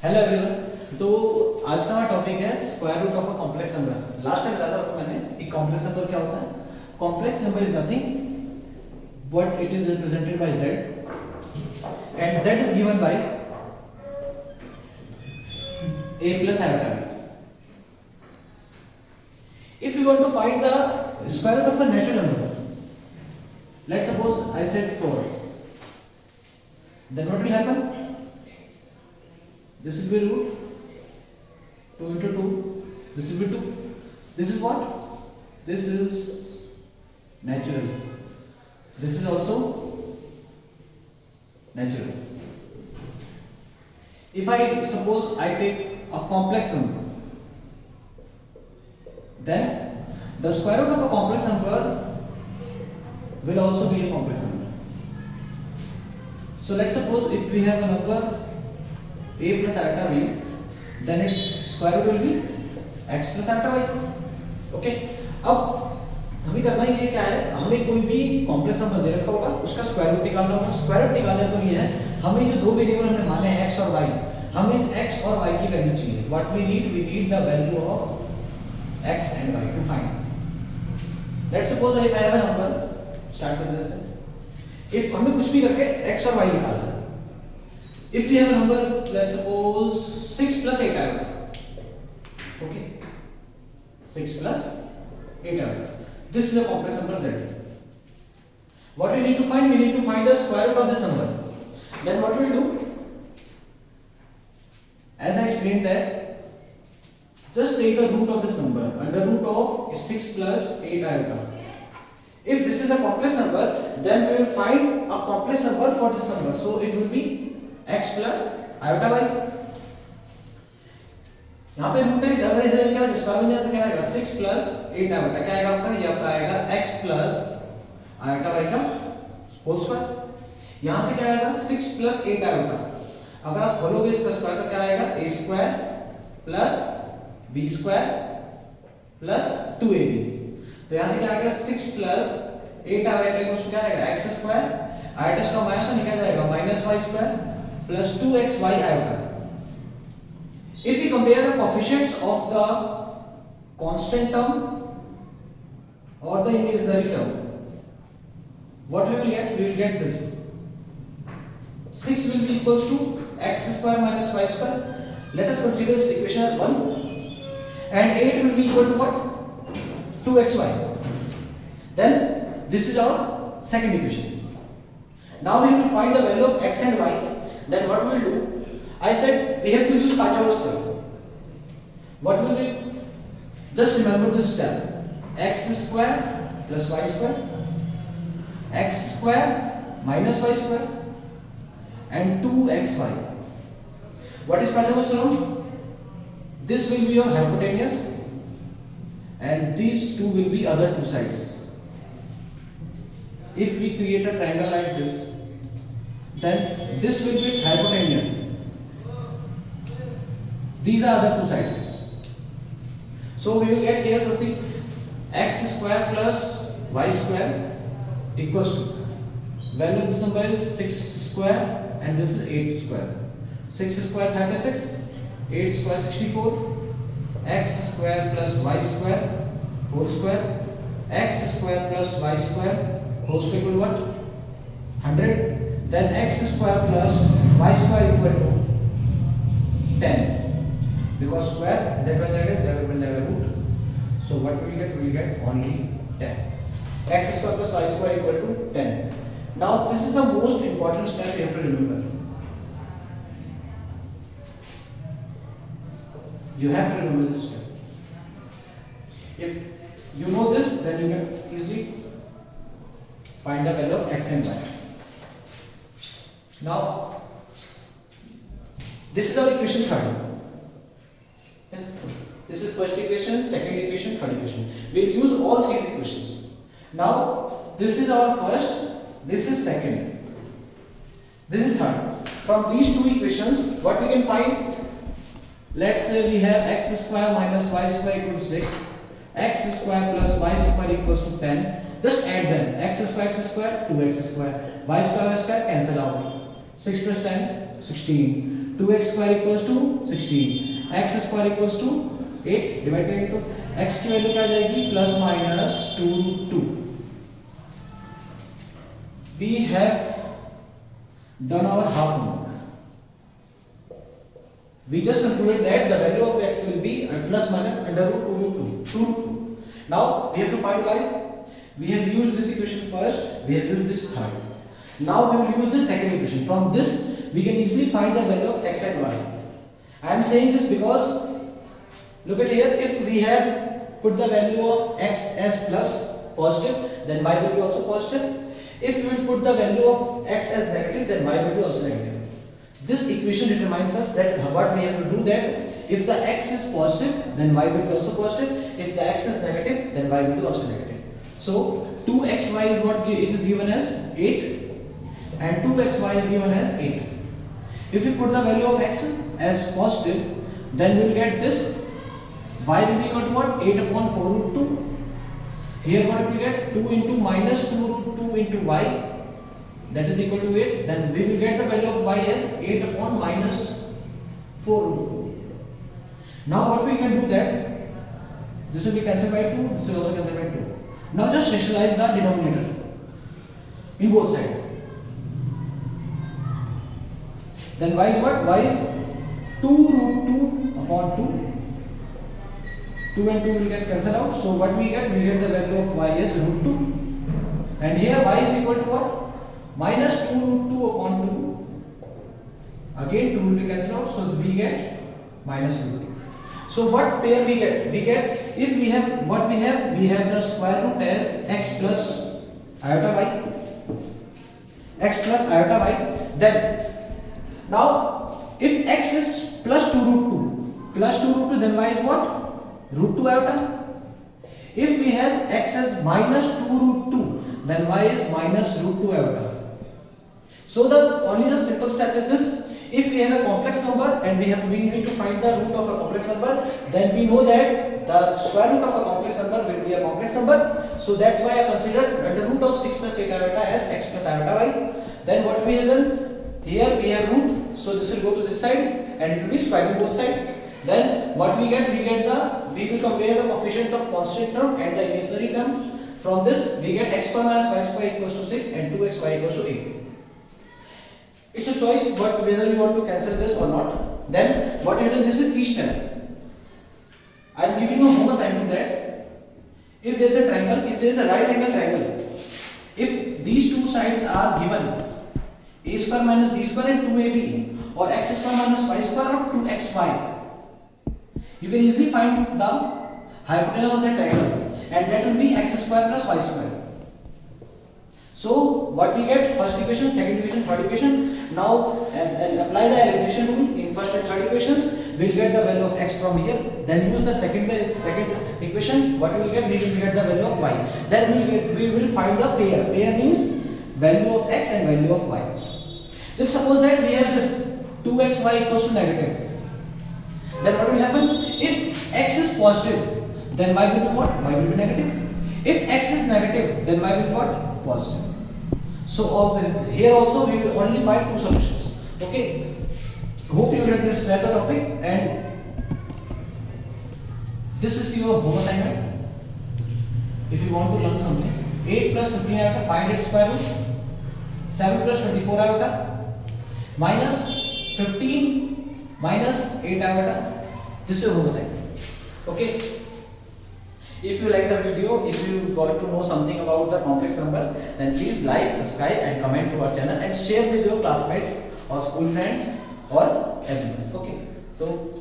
Hello everyone. तो आज का हमारा टॉपिक है square root of a complex number. Last time बताया था आपको मैंने कि कॉम्प्लेक्स नंबर क्या होता है। Complex number is nothing but it is represented by z and z is given by a plus iota b. If you want to find the square root of a natural number, let's suppose I said 4, then what will happen? This will be root 2 into 2. This will be 2. This is what? This is natural. This is also natural. If I suppose I take a complex number, then the square root of a complex number will also be a complex number. So let's suppose if we have a number a plus iota b, then its square root will be x plus iota y. Okay, अब हमें करना ये क्या है, हमें कोई भी complex number दे रखा होगा उसका स्क्वायर रूट निकालना होगा। स्क्वायर रूट निकालना तो ये है, हमें जो दो वेरिएबल हमने माने हैं x और y, हम इस x और y की वैल्यू चाहिए। What we need the value of x and y to find. Let's suppose if I have a number, start कर देते हैं। इफ हमें कुछ भी करके x और y निकालना है, if we have a number, let's suppose 6 plus 8 iota, okay, 6 plus 8 iota, this is a complex number z. What we need to find, we need to find the square root of this number. Then what we'll do, as I explained that just take the root of this number, under root of 6 plus 8 iota. If this is a complex number, then we will find a complex number for this number, so it will be x plus iota y। यहाँ पे root है, इधर इधर क्या है, जिसका भी तो क्या आएगा 6 plus 8 iota, क्या आएगा आपका, ये आपका आएगा x plus iota y का होल स्क्वायर। यहाँ से क्या आएगा 6 plus 8 iota, अगर आप खोलोगे इसका स्क्वायर तो क्या आएगा a square plus b square plus 2ab। तो यहाँ से क्या आएगा 6 plus 8 iota को क्या आएगा x square, iota का माइनस निकल जाएगा minus y square plus 2xy iota. If we compare the coefficients of the constant term or the imaginary term, what we will get? We will get this. 6 will be equals to x square minus y square. Let us consider this equation as 1. And 8 will be equal to what? 2xy. Then this is our second equation. Now we have to find the value of x and y. Then what we will do? I said we have to use Pythagoras theorem. What will we do? Just remember this step: x square plus y square, x square minus y square, and 2xy. What is Pythagoras theorem? This will be your hypotenuse, and these two will be other two sides. If we create a triangle like this, then this will be its hypotenuse. These are the two sides. So we will get here something x square plus y square equals to, value of this number is 6 square and this is 8 square. 6 square 36, 8 square 64, x square plus y square whole square, x square plus y square whole square equal to what? 100. Then x square plus y square equal to 10, because square that will have a root. So what we will get only 10. X square plus y square equal to 10. Now this is the most important step you have to remember. You have to remember this step. If you know this, then you can easily find the value of x and y. Now, this is our equation 3rd. Yes, this is first equation, second equation, third equation. We will use all three equations. Now, this is our first, this is second, this is third. From these two equations, what we can find? Let's say we have x square minus y square equals 6, x square plus y square equals to 10. Just add them. X square, 2x square, y square cancel out. 6 plus 10, 16. 2x square equals to 16, x square equals to 8, divide करेंगे तो x की value क्या आ जाएगी plus minus 2 we have done our half homework. We just concluded that the value of x will be plus minus under root 2 root 2. Now we have to find y. We have used this equation first, we have used this third. Now we will use the second equation. From this we can easily find the value of x and y. I am saying this because look at here, if we have put the value of x as plus positive, then y will be also positive. If we will put the value of x as negative, then y will be also negative. This equation determines us that what we have to do, that if the x is positive, then y will be also positive. If the x is negative, then y will be also negative. So 2xy is what it is given as 8, and 2xy is given as 8. If we put the value of x as positive, then we will get this. Y will be equal to what? 8 upon 4 root 2. Here what we get? 2 into minus 2 root 2 into y, that is equal to 8. Then we will get the value of y as 8 upon minus 4 root 2. Now what we can do, that this will be cancelled by 2, this will also cancel by 2. Now just rationalize the denominator in both sides. Then y is what? Y is 2 root 2 upon 2. 2 and 2 will get cancelled out. So what we get? We get the value of y as root 2. And here y is equal to what? Minus 2 root 2 upon 2. Again 2 will be cancelled out. So we get minus root 2. So what pair we get? We get, if we have what we have the square root as x plus iota y. X plus iota y. Then now if x is plus 2 root 2, then y is what? Root 2 iota. If we has x as minus 2 root 2, then y is minus root 2 iota. So only the simple step is this. If we have a complex number and we need to find the root of a complex number, then we know that the square root of a complex number will be a complex number. So that's why I considered under root of 6 plus 8 iota as x plus iota y. Then what we have done, here we have root, so this will go to this side and it will be squared on both sides. Then what we will compare the coefficients of constant term and the imaginary term. From this we get x square minus y square equals to 6 and 2xy equals to 8. It's a choice whether you want to cancel this or not. Then what you do, this is each step. I am giving you a home assignment that if there is a triangle, if there is a right angle triangle, if these two sides are given a square minus b square and 2ab, or x square minus y square or 2xy, you can easily find the hypotenuse of that triangle, and that will be x square plus y square. So what we get? First equation, second equation, third equation. Now apply the elimination rule in first and third equations. We'll get the value of x from here. Then use the second equation. What we will get? We will get the value of y. Then we will find the pair. Pair means value of x and value of y. So if suppose that we have this 2xy equals to negative, then what will happen? If x is positive, then y will be what? Y will be negative. If x is negative, then y will be what? Positive. So here also we will only find two solutions. Okay. Hope you understand the topic, and this is your home assignment. If you want to learn something, 8 plus 15 iota, find its square root. 7 plus 24 iota minus 15 minus 8 iota. This is your home assignment. Okay. If you like the video, if you got to know something about the complex number, then please like, subscribe and comment to our channel and share with your classmates or school friends or everyone. Okay. So